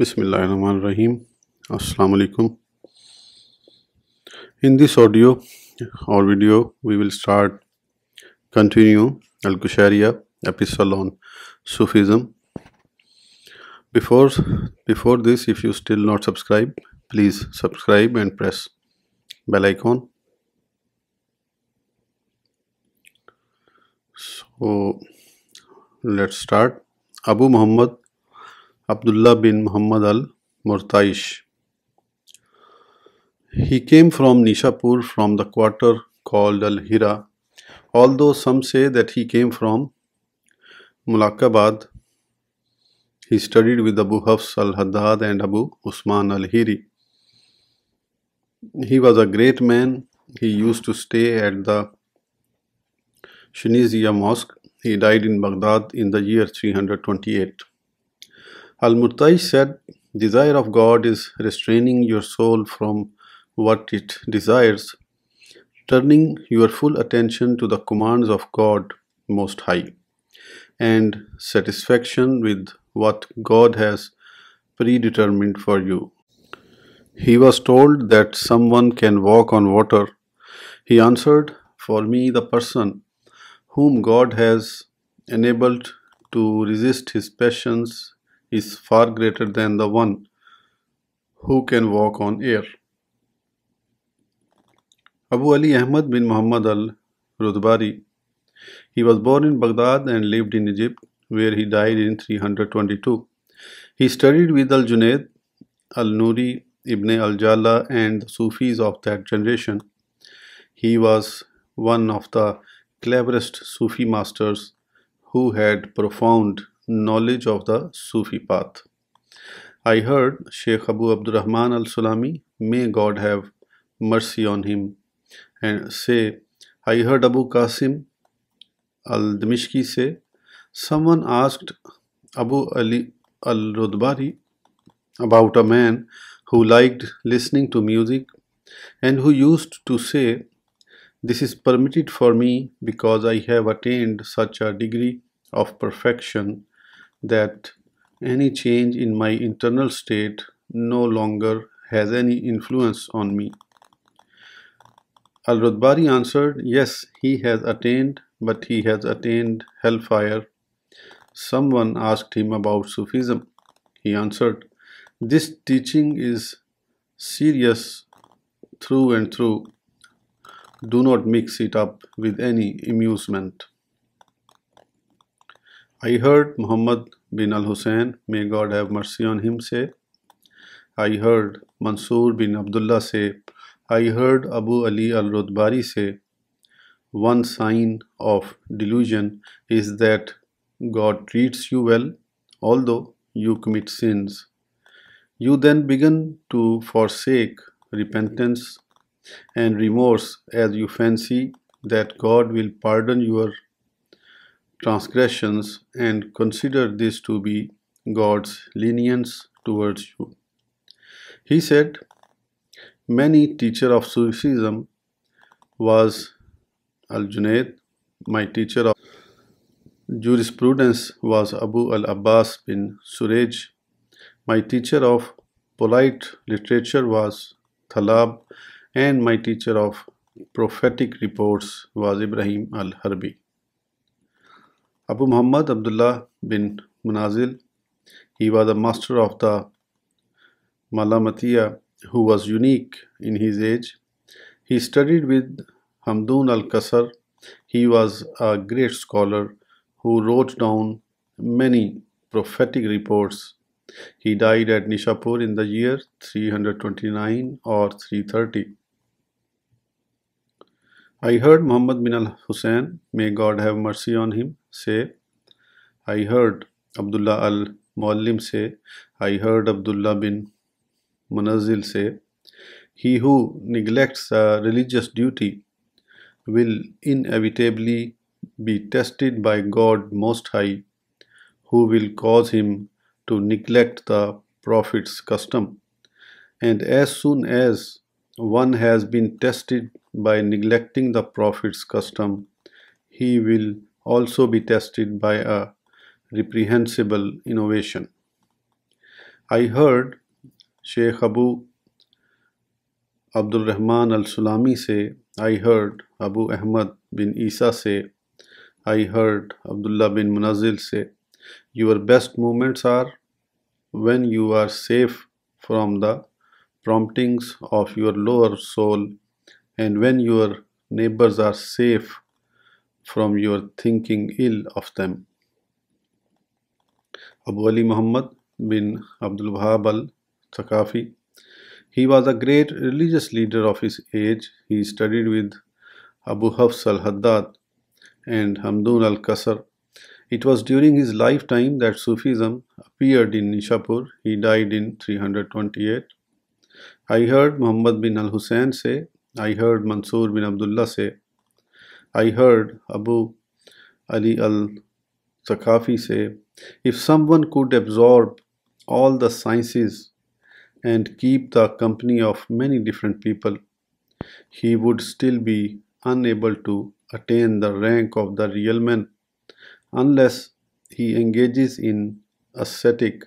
Bismillahirrahmanirrahim. Assalamu alaikum. In this audio or video, we will continue al-Qushayriyyah Epistle on Sufism. Before this, if you still not subscribe, please subscribe and press bell icon. So let's start. Abu Muhammad Abdullah bin Muhammad al-Murtaish. He came from Nishapur, from the quarter called al-Hira, although some say that he came from Mulakabad. He studied with Abu Hafs al-Haddad and Abu Usman al-Hiri. He was a great man. He used to stay at the Shiniziyya Mosque. He died in Baghdad in the year 328. Al-Murtaish said, "Desire of God is restraining your soul from what it desires, turning your full attention to the commands of God Most High, and satisfaction with what God has predetermined for you." He was told that someone can walk on water. He answered, "For me, the person whom God has enabled to resist his passions is far greater than the one who can walk on air." Abu Ali Ahmad bin Muhammad al-Rudbari. He was born in Baghdad and lived in Egypt, where he died in 322. He studied with al-Junayd, al-Nuri, Ibn al-Jala and the Sufis of that generation. He was one of the cleverest Sufi masters who had profound knowledge of the Sufi path. I heard Sheikh Abu Abdurrahman al-Sulami, may God have mercy on him, and say, I heard Abu Qasim al-Dimishki say, someone asked Abu Ali al-Rudbari about a man who liked listening to music and who used to say, "This is permitted for me because I have attained such a degree of perfection that any change in my internal state no longer has any influence on me." Al-Rudbari answered, "Yes, he has attained, but he has attained hellfire." Someone asked him about Sufism. He answered, "This teaching is serious through and through. Do not mix it up with any amusement." I heard Muhammad bin al-Hussein, may God have mercy on him, say. I heard Mansur bin Abdullah say. I heard Abu Ali al-Rudbari say, "One sign of delusion is that God treats you well, although you commit sins. You then begin to forsake repentance and remorse as you fancy that God will pardon your transgressions and consider this to be God's lenience towards you." He said, "Many teacher of Sufism was al-Junayd. My teacher of jurisprudence was Abu al-Abbas bin Suraj. My teacher of polite literature was Thalab, and my teacher of prophetic reports was Ibrahim al-Harbi." Abu Muhammad Abdullah bin Munazil. He was a master of the Malamatiya who was unique in his age. He studied with Hamdun al-Qasr. He was a great scholar who wrote down many prophetic reports. He died at Nishapur in the year 329 or 330. I heard Muhammad bin al-Hussein, may God have mercy on him, say. I heard Abdullah al-Muallim say. I heard Abdullah bin Munazil say, "He who neglects a religious duty will inevitably be tested by God Most High, who will cause him to neglect the Prophet's custom. And as soon as one has been tested by neglecting the Prophet's custom, he will also be tested by a reprehensible innovation." I heard Sheikh Abu Abdul Rahman al-Sulami say, I heard Abu Ahmad bin Eissa say, I heard Abdullah bin Munazil say, your best moments are when you are safe from the promptings of your lower soul and when your neighbors are safe from your thinking ill of them. Abu Ali Muhammad bin Abdul Wahab al-Thaqafi. He was a great religious leader of his age. He studied with Abu Hafs al-Haddad and Hamdun al-Qasr. It was during his lifetime that Sufism appeared in Nishapur. He died in 328. I heard Muhammad bin al-Hussein say, I heard Mansur bin Abdullah say, I heard Abu Ali al-Thaqafi say, if someone could absorb all the sciences and keep the company of many different people, he would still be unable to attain the rank of the real man unless he engages in ascetic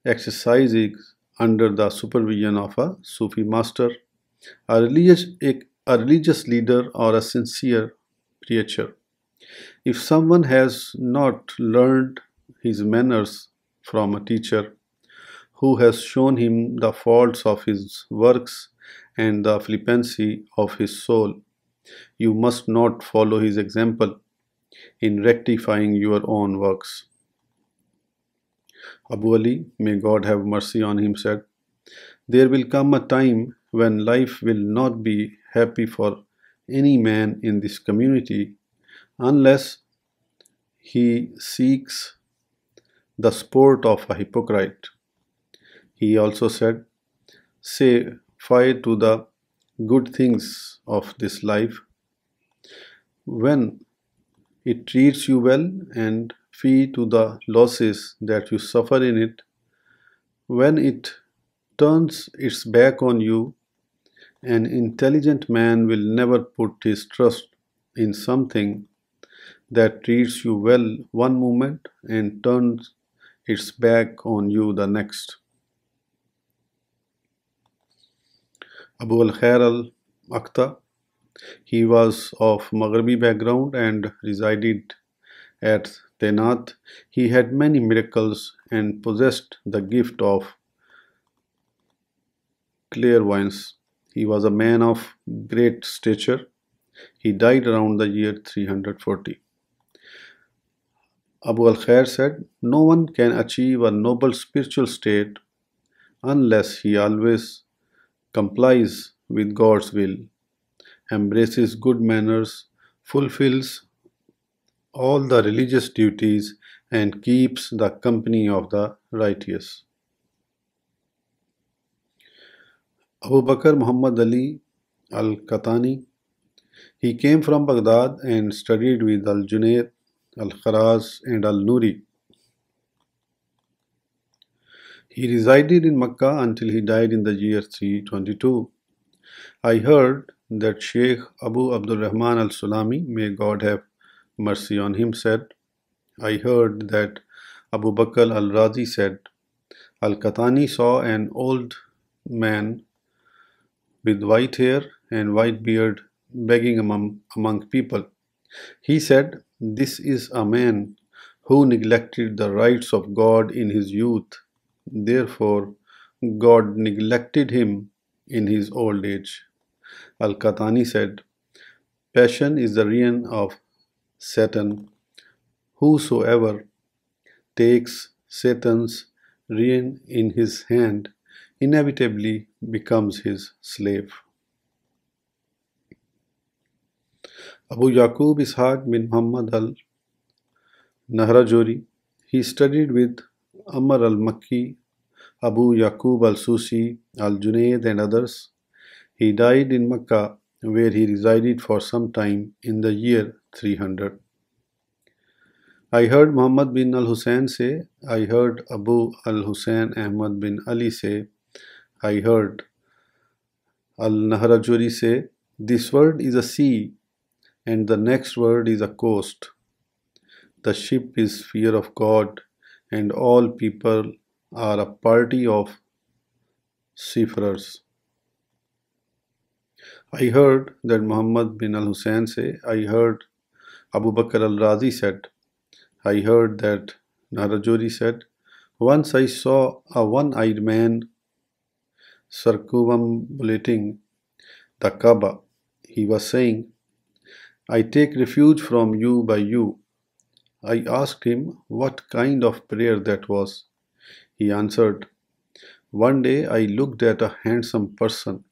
exercises under the supervision of a Sufi master, a religious leader, or a sincere preacher. If someone has not learned his manners from a teacher who has shown him the faults of his works and the flippancy of his soul, you must not follow his example in rectifying your own works. Abu Ali, may God have mercy on him, said, there will come a time when life will not be happy for any man in this community unless he seeks the sport of a hypocrite. He also said, say fire to the good things of this life when it treats you well, and fee to the losses that you suffer in it. When it turns its back on you, an intelligent man will never put his trust in something that treats you well one moment and turns its back on you the next. Abu al-Khair al-Aqta, he was of Maghribi background and resided at Tenat. He had many miracles and possessed the gift of clairvoyance. He was a man of great stature. He died around the year 340. Abu al-Khair said, no one can achieve a noble spiritual state unless he always complies with God's will, embraces good manners, fulfills all the religious duties, and keeps the company of the righteous. Abu Bakr Muhammad Ali al-Qahtani, he came from Baghdad and studied with al-Junayd, al-Kharaz, and al-Nuri. He resided in Makkah until he died in the year 322. I heard that Sheikh Abu Abdul Rahman al-Sulami, may God have mercy on him, said, I heard that Abu Bakr al-Razi said, al-Qahtani saw an old man with white hair and white beard begging among people. He said, this is a man who neglected the rights of God in his youth. Therefore, God neglected him in his old age. Al-Qahtani said, passion is the reign of Satan. Whosoever takes Satan's reign in his hand inevitably becomes his slave. Abu Yaqub Ishaq bin Muhammad al-Nahrajuri, he studied with Amr al-Makki, Abu Yaqub al-Susi, al-Junayd, and others. He died in Makkah, where he resided for some time in the year 300. I heard Muhammad bin al-Hussein say, I heard Abu al-Hussein Ahmad bin Ali say, I heard al-Nahrajuri say, this word is a sea and the next word is a coast. The ship is fear of God and all people are a party of seafarers. I heard that Muhammad bin al-Hussein say, I heard Abu Bakr al-Razi said, I heard that Narajuri said, once I saw a one-eyed man circumambulating the Kaaba. He was saying, I take refuge from you by you. I asked him what kind of prayer that was. He answered, one day I looked at a handsome person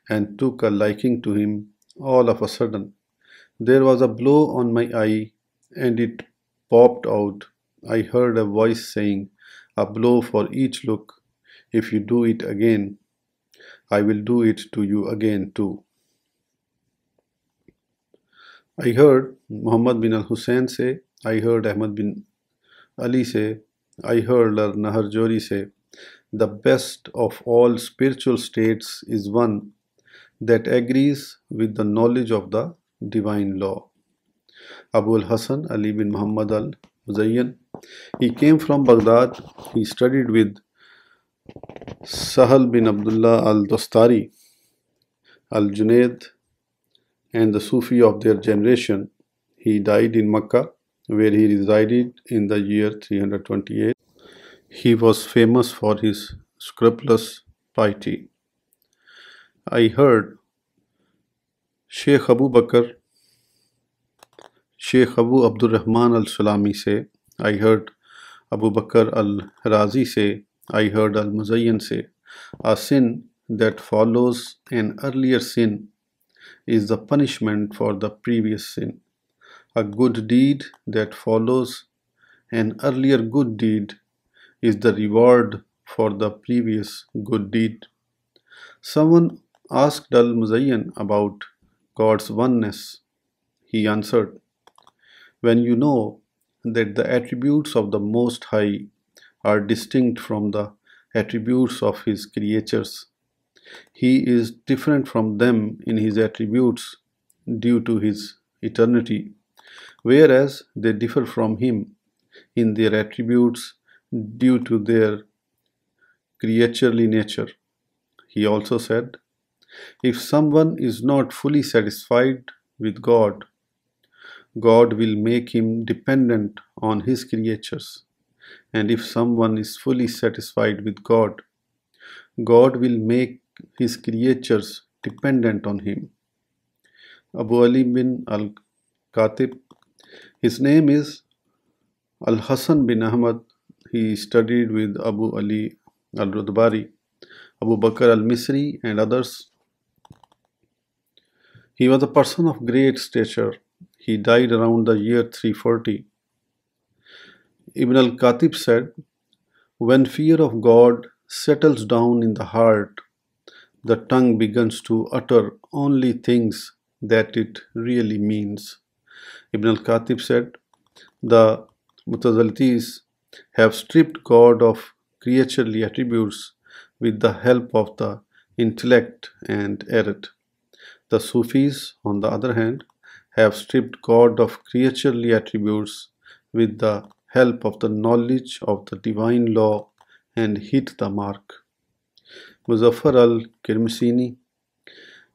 and took a liking to him. All of a sudden, there was a blow on my eye and it popped out. I heard a voice saying, a blow for each look. If you do it again, I will do it to you again too. I heard Muhammad bin al-Hussein say, I heard Ahmad bin Ali say, I heard Naharjori say, the best of all spiritual states is one that agrees with the knowledge of the divine law. Abu al-Hasan Ali bin Muhammad al-Muzayyan, he came from Baghdad. He studied with Sahal bin Abdullah al-Dostari, al-Junaid, and the Sufi of their generation. He died in Makkah, where he resided in the year 328. He was famous for his scrupulous piety. I heard Sheikh Abu Abdul Rahman al-Sulami say, I heard Abu Bakr al-Razi say, I heard al-Muzayyan say, a sin that follows an earlier sin is the punishment for the previous sin. A good deed that follows an earlier good deed is the reward for the previous good deed. Someone asked al-Muzayyan about God's oneness. He answered, when you know that the attributes of the Most High are distinct from the attributes of His creatures, He is different from them in His attributes due to His eternity, whereas they differ from Him in their attributes due to their creaturely nature. He also said, if someone is not fully satisfied with God, God will make him dependent on his creatures. And if someone is fully satisfied with God, God will make his creatures dependent on him. Abu Ali bin al-Khatib, his name is Al-Hasan bin Ahmad. He studied with Abu Ali al-Rudbari, Abu Bakr al-Misri and others. He was a person of great stature. He died around the year 340. Ibn al-Khatib said, when fear of God settles down in the heart, the tongue begins to utter only things that it really means. Ibn al-Khatib said, the Mutazilites have stripped God of creaturely attributes with the help of the intellect and erred. The Sufis, on the other hand, have stripped God of creaturely attributes with the help of the knowledge of the divine law and hit the mark. Muzaffar al-Kirmisini,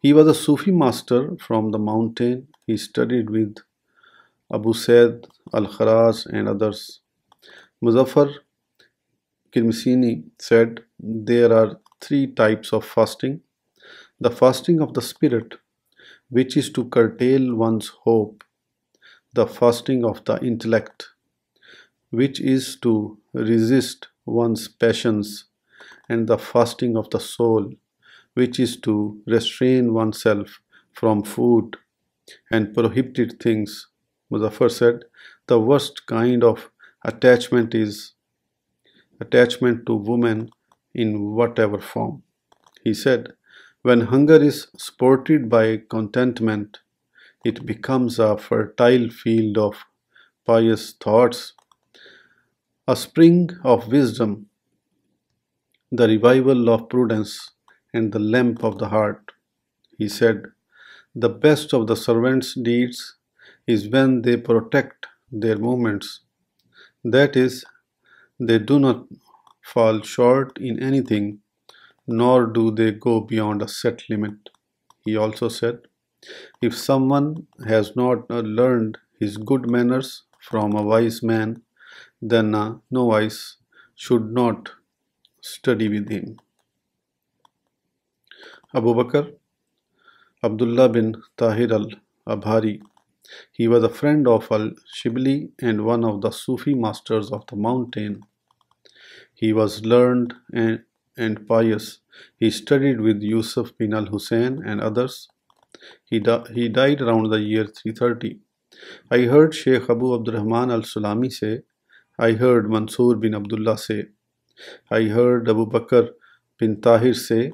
he was a Sufi master from the mountain. He studied with Abu Said al-Kharaz and others. Muzaffar Kirmisini said there are three types of fasting. The fasting of the spirit, which is to curtail one's hope. The fasting of the intellect, which is to resist one's passions. And the fasting of the soul, which is to restrain oneself from food and prohibited things. Muzaffar said, the worst kind of attachment is attachment to woman in whatever form. He said, when hunger is supported by contentment, it becomes a fertile field of pious thoughts, a spring of wisdom, the revival of prudence, and the lamp of the heart. He said, the best of the servants' deeds is when they protect their movements. That is, they do not fall short in anything, nor do they go beyond a set limit. He also said, if someone has not learned his good manners from a wise man, then a novice should not study with him. Abu Bakr Abdullah bin Tahir al-Abhari. He was a friend of al-Shibli and one of the Sufi masters of the mountain. He was learned and pious. He studied with Yusuf bin al-Hussein and others. He died around the year 330. I heard Sheikh Abu Abdurrahman al-Sulami say, I heard Mansur bin Abdullah say, I heard Abu Bakr bin Tahir say,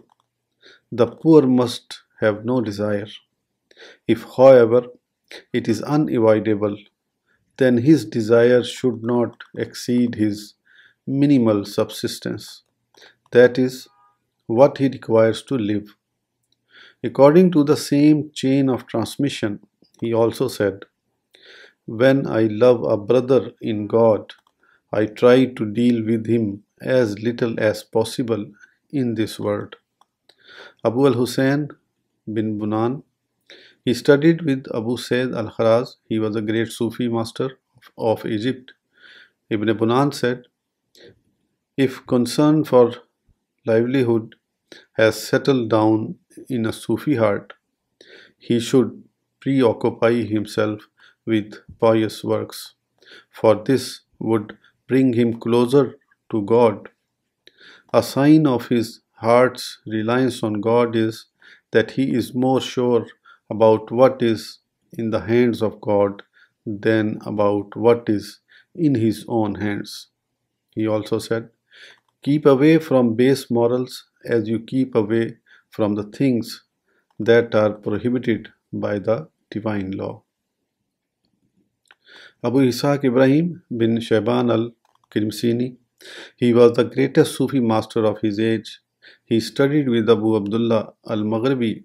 the poor must have no desire. If, however, it is unavoidable, then his desire should not exceed his minimal subsistence, that is, what he requires to live. According to the same chain of transmission, he also said, when I love a brother in God, I try to deal with him as little as possible in this world. Abu al-Hussein bin Bunan. He studied with Abu Sayyid al-Kharaz. He was a great Sufi master of Egypt. Ibn Bunan said, if concern for livelihood has settled down in a Sufi heart, he should preoccupy himself with pious works, for this would bring him closer to God. A sign of his heart's reliance on God is that he is more sure about what is in the hands of God than about what is in his own hands. He also said, keep away from base morals as you keep away from the things that are prohibited by the divine law. Abu Ishaq Ibrahim bin Shayban al-Kirmsini. He was the greatest Sufi master of his age. He studied with Abu Abdullah al-Maghribi,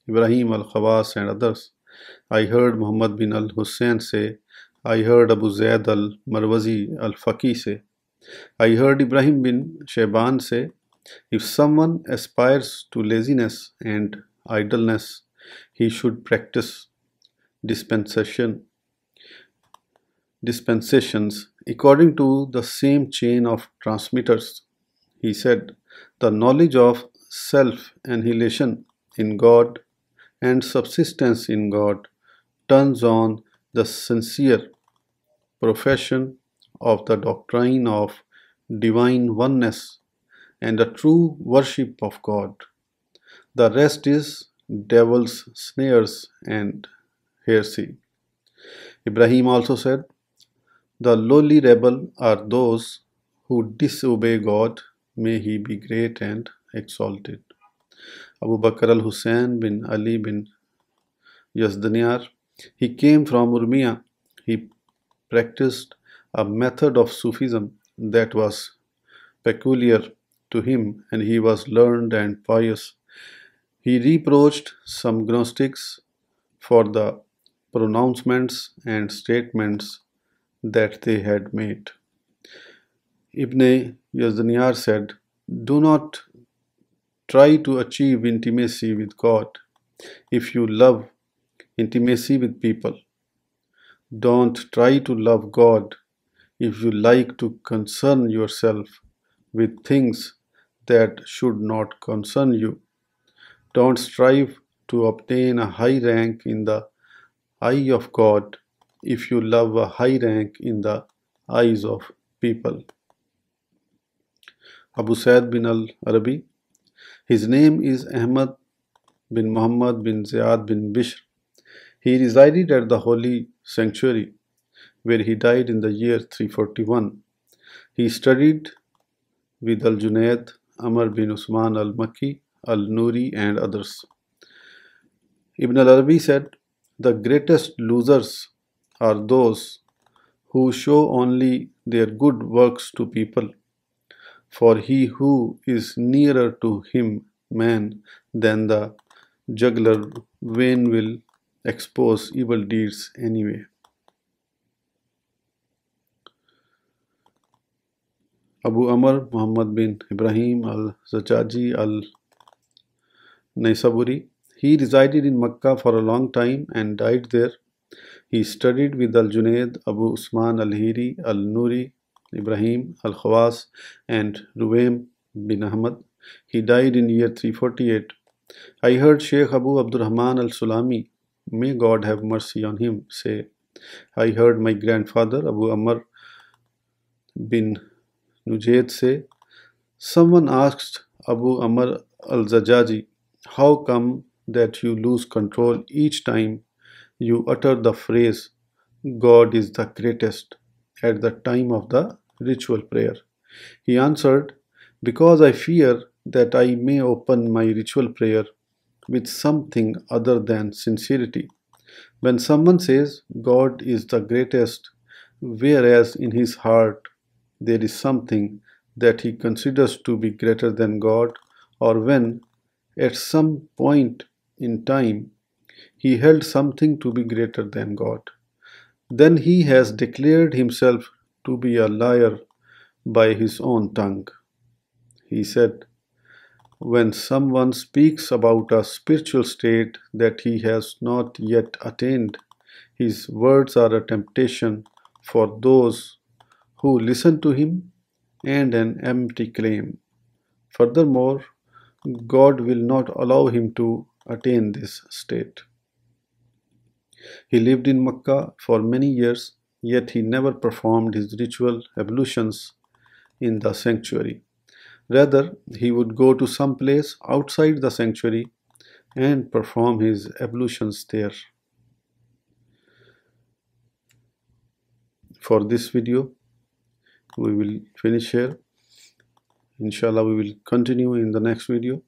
Ibrahim al-Khawas and others. I heard Muhammad bin al-Hussein say, I heard Abu Zayd al-Marwazi al-Faqih say, I heard Ibrahim bin Shayban say, if someone aspires to laziness and idleness, he should practice dispensations according to the same chain of transmitters. He said, the knowledge of self-annihilation in God and subsistence in God turns on the sincere profession of the doctrine of divine oneness and the true worship of God. The rest is devil's snares and heresy. Ibrahim also said, the lowly rebel are those who disobey God, may he be great and exalted. Abu Bakr al-Hussein bin Ali bin Yazdaniar. He came from Urmia. He practiced a method of Sufism that was peculiar to him, and he was learned and pious. He reproached some Gnostics for the pronouncements and statements that they had made. Ibn Yazdaniar said, do not try to achieve intimacy with God if you love intimacy with people. Don't try to love God if you like to concern yourself with things that should not concern you. Don't strive to obtain a high rank in the eye of God if you love a high rank in the eyes of people. Abu Said bin al-Arabi. His name is Ahmad bin Muhammad bin Ziyad bin Bishr. He resided at the holy sanctuary, where he died in the year 341. He studied with al-Junayd, Amr bin Usman al-Makki, al-Nuri and others. Ibn al-Arabi said, the greatest losers are those who show only their good works to people, for he who is nearer to him, man, than the juggler vain will expose evil deeds anyway. Abu Amr Muhammad bin Ibrahim al-Zajaji al-Naisaburi. He resided in Mecca for a long time and died there. He studied with al-Junaid, Abu Usman al-Hiri, al-Nuri, Ibrahim al-Khawas, and Ruwaym bin Ahmad. He died in year 348. I heard Sheikh Abu Abdurrahman al-Sulami, may God have mercy on him, say, I heard my grandfather Abu Amr bin Nujayd say, someone asked Abu Amr al-Zajaji, how come that you lose control each time you utter the phrase, God is the greatest, at the time of the ritual prayer? He answered, because I fear that I may open my ritual prayer with something other than sincerity. When someone says God is the greatest, whereas in his heart there is something that he considers to be greater than God, or when at some point in time he held something to be greater than God, then he has declared himself to be a liar by his own tongue. He said, when someone speaks about a spiritual state that he has not yet attained, his words are a temptation for those who listen to him and an empty claim. Furthermore, God will not allow him to attain this state. He lived in Mecca for many years, yet he never performed his ritual ablutions in the sanctuary. Rather, he would go to some place outside the sanctuary and perform his ablutions there. For this video, we will finish here. Inshallah, we will continue in the next video.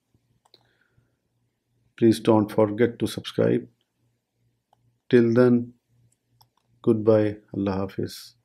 Please don't forget to subscribe. Till then, goodbye. Allah Hafiz.